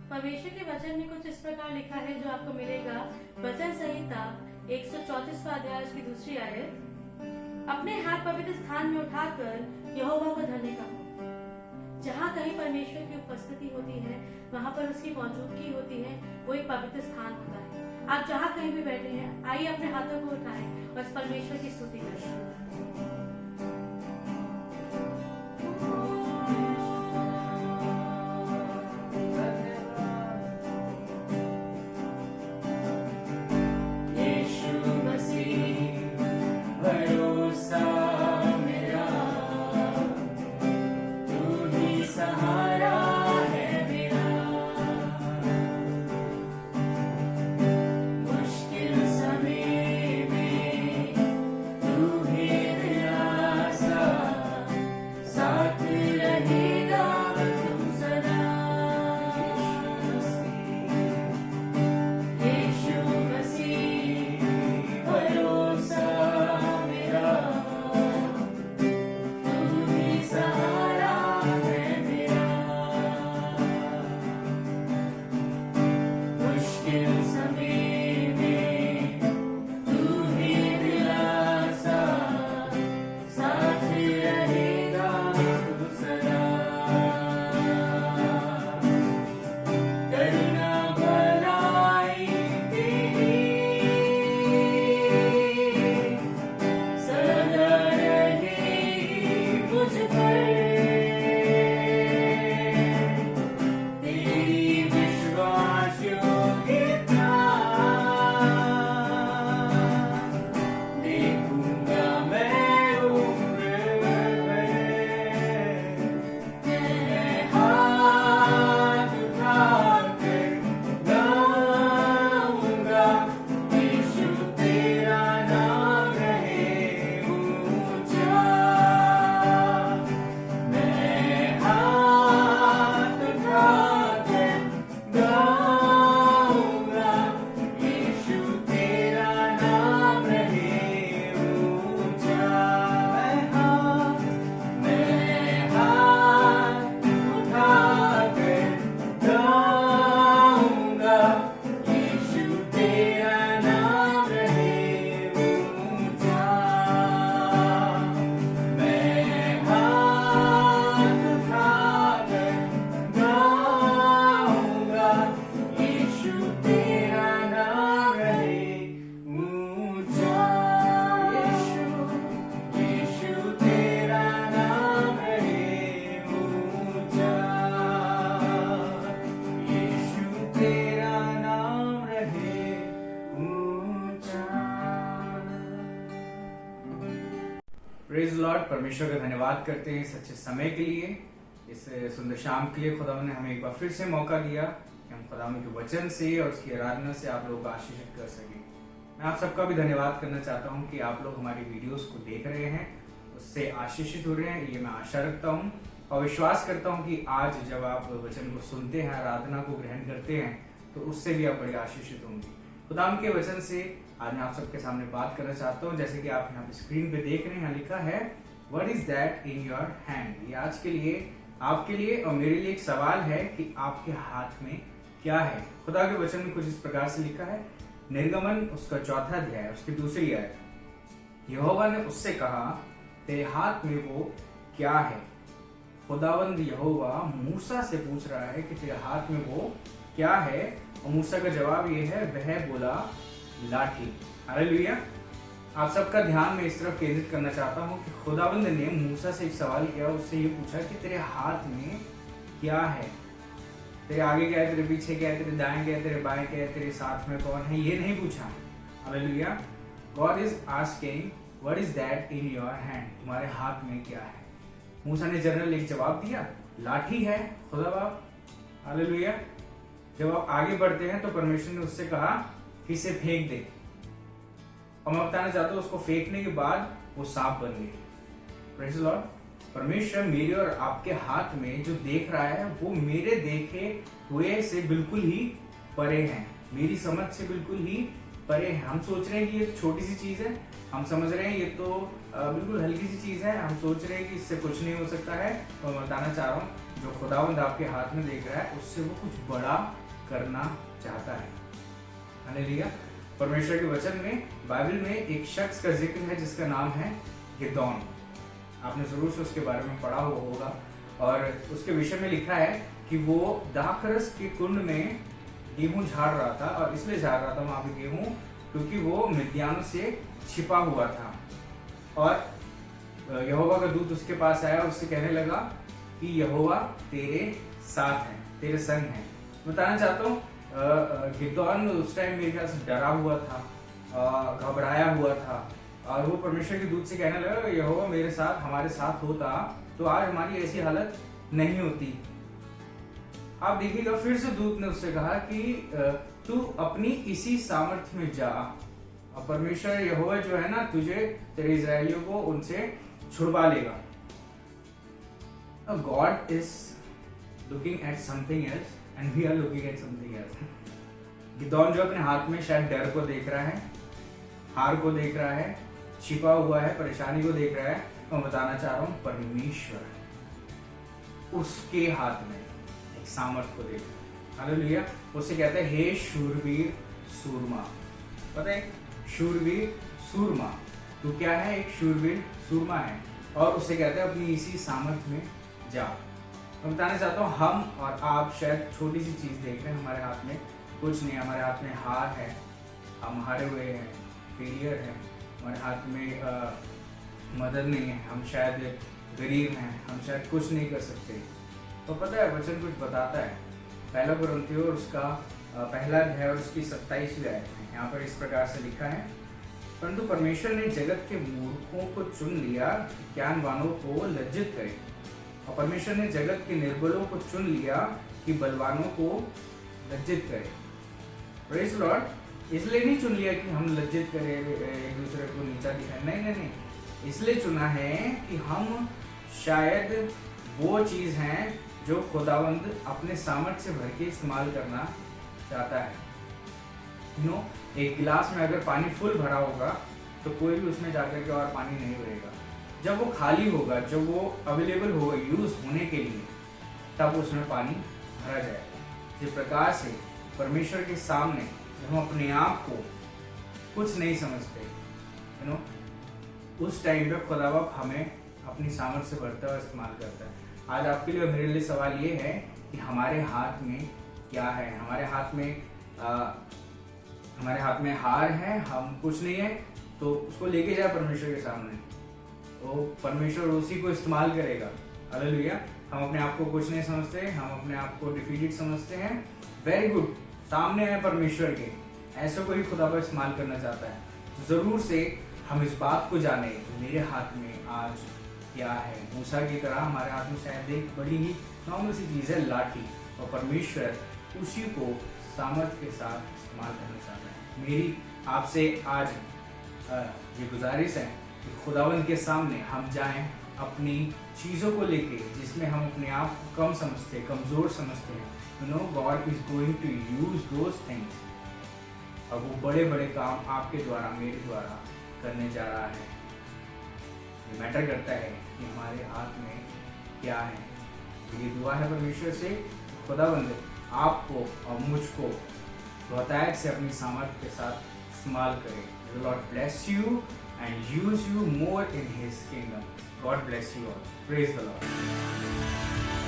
परमेश्वर के वचन में कुछ इस प्रकार लिखा है जो आपको मिलेगा। वचन संहिता 134वां अध्याय की दूसरी आयत। अपने हाथ पवित्र स्थान में उठाकर यहोवा को धन्य कहो। जहाँ कहीं परमेश्वर की उपस्थिति होती है वहाँ पर उसकी मौजूदगी होती है, वो एक पवित्र स्थान होता है। आप जहाँ कहीं भी बैठे हैं, आइए अपने हाथों को उठाएं और इस परमेश्वर की स्तुति करें। Praise Lord. परमेश्वर का धन्यवाद करते हैं इस अच्छे समय के लिए, इस सुंदर शाम के लिए। खुदा ने हमें एक बार फिर से मौका दिया कि हम खुदा के वचन से और उसकी आराधना से आप लोगों को आशीषित कर सकें। मैं आप सबका भी धन्यवाद करना चाहता हूं कि आप लोग हमारी वीडियोस को देख रहे हैं, उससे आशीषित हो रहे हैं, ये मैं आशा रखता हूं और विश्वास करता हूं कि आज जब आप वचन को सुनते हैं, आराधना को ग्रहण करते हैं, तो उससे भी आप बड़े आशीषित होंगे। खुदा के वचन से आज मैं आप सबके सामने बात करना चाहता हूँ। जैसे कि आप यहाँ पे स्क्रीन पे देख रहे हैं, यहाँ लिखा है what is that in your hand. ये आज के लिए, आपके लिए और मेरे लिए एक सवाल है कि आपके हाथ में क्या है। खुदा के वचन में कुछ इस प्रकार से लिखा है, निर्गमन उसका 4वां अध्याय उसकी दूसरी आयत। यहोवा ने उससे कहा, तेरे हाथ में वो क्या है। खुदावंद यहोवा मूसा से पूछ रहा है कि तेरे हाथ में वो क्या है, और मूसा का जवाब ये है, वह बोला लाठी। हालेलुया। आप सबका ध्यान में इस तरफ केंद्रित करना चाहता हूँ कि खुदावंद ने मूसा से एक सवाल किया, उससे ये पूछा कि तेरे हाथ में क्या है। तेरे आगे क्या है, तेरे पीछे क्या है, तेरे दाएं क्या है, तेरे बाएं क्या है, तेरे साथ में कौन है, ये नहीं पूछा। Hallelujah. God is asking what is that in your hand. तुम्हारे हाथ में क्या है। मूसा ने जनरल एक जवाब दिया, लाठी है खुदा बाप। हालेलुया। जब आप आगे बढ़ते हैं तो परमेश्वर ने उससे कहा कि इसे फेंक दे, और मैं बताना चाहता हूँ उसको फेंकने के बाद वो सांप बन गई। Praise Lord. परमेश्वर मेरे और आपके हाथ में जो देख रहा है वो मेरे देखे हुए से बिल्कुल ही परे है, मेरी समझ से बिल्कुल ही परे है। हम सोच रहे हैं कि ये छोटी सी चीज है, हम समझ रहे हैं ये तो बिल्कुल हल्की सी चीज है, हम सोच रहे हैं कि इससे कुछ नहीं हो सकता है। और मैं बताना चाह रहा हूँ जो खुदावंद आपके हाथ में देख रहा है उससे वो कुछ बड़ा करना चाहता है। हालेलुया। परमेश्वर के वचन में बाइबल में एक शख्स का जिक्र है जिसका नाम है गिदोन। आपने जरूर से उसके बारे में पढ़ा हुआ होगा और उसके विषय में लिखा है कि वो दाखरस के कुंड में गेहूं झाड़ रहा था और इसलिए झाड़ रहा था वहां पे गेहूं क्योंकि वो मिद्यान से छिपा हुआ था। और यहोवा का दूत उसके पास आया और उससे कहने लगा कि यहोवा तेरे साथ है, तेरे संग है। बताना चाहता हूँ गिदोन उस टाइम मेरे ख्याल से डरा हुआ था, घबराया हुआ था और वो परमेश्वर के दूत से कहने लगा यहोवा मेरे साथ हमारे साथ होता तो आज हमारी ऐसी हालत नहीं होती। आप देखिएगा फिर से दूत ने उससे कहा कि तू अपनी इसी सामर्थ्य में जा और परमेश्वर यहोवा जो है ना तुझे तेरे इजराइलियों को उनसे छुड़वा लेगा। God is looking at something else and we are looking at something else. Gideon जो अपने हाथ में शायद डर को देख रहा है, हार को देख रहा है, छिपा हुआ है, परेशानी को देख रहा है। मैं बताना चाह रहा हूं परमेश्वर उसके हाथ में एक सामर्थ को देख रहा है। हालेलुया। उससे कहता है हे शूरवीर सूरमा। पता है शूरवीर सूरमा तू क्या है? एक शूरवीर सूरमा है। और उससे कहते हैं अपनी इसी सामर्थ में जा। मैं बताना चाहता हूँ हम और आप शायद छोटी सी चीज देख रहे हैं, हमारे हाथ में कुछ नहीं, हमारे हाथ में हार है, हम हारे हुए हैं, फेलियर है, हमारे हाथ में मदद नहीं है, हम शायद गरीब हैं, हम शायद कुछ नहीं कर सकते। तो पता है वचन कुछ बताता है। पहला कुरिन्थियों और उसका पहला अध्याय और उसकी 27वीं आयत है। यहाँ पर इस प्रकार से लिखा है परंतु परमेश्वर ने जगत के मूर्खों को चुन लिया कि ज्ञानवानों को लज्जित करे और परमेश्वर ने जगत के निर्बलों को चुन लिया कि बलवानों को लज्जित करे। Praise Lord. इसलिए नहीं चुन लिया कि हम लज्जित करें, एक दूसरे को नीचा दिखाएं, नहीं, इसलिए चुना है कि हम शायद वो चीज हैं जो खुदावंद अपने सामर्थ्य से भर के इस्तेमाल करना चाहता है। एक गिलास में अगर पानी फुल भरा होगा तो कोई भी उसमें जाकर के और पानी नहीं भरेगा। जब वो खाली होगा, जब वो अवेलेबल होगा यूज होने के लिए, तब उसमें पानी भरा जाएगा। जिस प्रकार से परमेश्वर के सामने हम अपने आप को कुछ नहीं समझते, उस टाइम पे खुदावंद हमें अपनी सामर्थ्य से भरता हुआ इस्तेमाल करता है। आज आपके लिए और मेरे लिए सवाल ये है कि हमारे हाथ में क्या है? हमारे हाथ में हार है, हम कुछ नहीं है, तो उसको लेके जाए परमेश्वर के सामने, तो परमेश्वर उसी को इस्तेमाल करेगा। हालेलुया। हम अपने आप को कुछ नहीं समझते, हम अपने आप को डिफीटेड समझते हैं, वेरी गुड, सामने है परमेश्वर के, ऐसे को ही खुदा को इस्तेमाल करना चाहता है। तो जरूर से हम इस बात को जाने मेरे हाथ में आज क्या है। मूसा की तरह हमारे हाथ में शायद एक बड़ी ही नॉर्मल सी चीज है, लाठी, और परमेश्वर उसी को सामर्थ्य के साथ इस्तेमाल करना चाहता है। मेरी आपसे आज ये गुजारिश है कि खुदावंद के सामने हम जाएं अपनी चीज़ों को लेके जिसमें हम अपने आप को कम समझते, कमज़ोर समझते हैं। God is going to use those things, और वो बड़े बड़े काम आपके द्वारा, मेरे द्वारा करने जा रहा है। ये मैटर करता है कि हमारे हाथ में क्या है। तो ये दुआ है परमेश्वर से, खुदावंद आपको और मुझको बहुतायत से अपनी सामर्थ्य के साथ इस्तेमाल करे। The Lord bless you and use you more in His kingdom. God bless you all. Praise the Lord.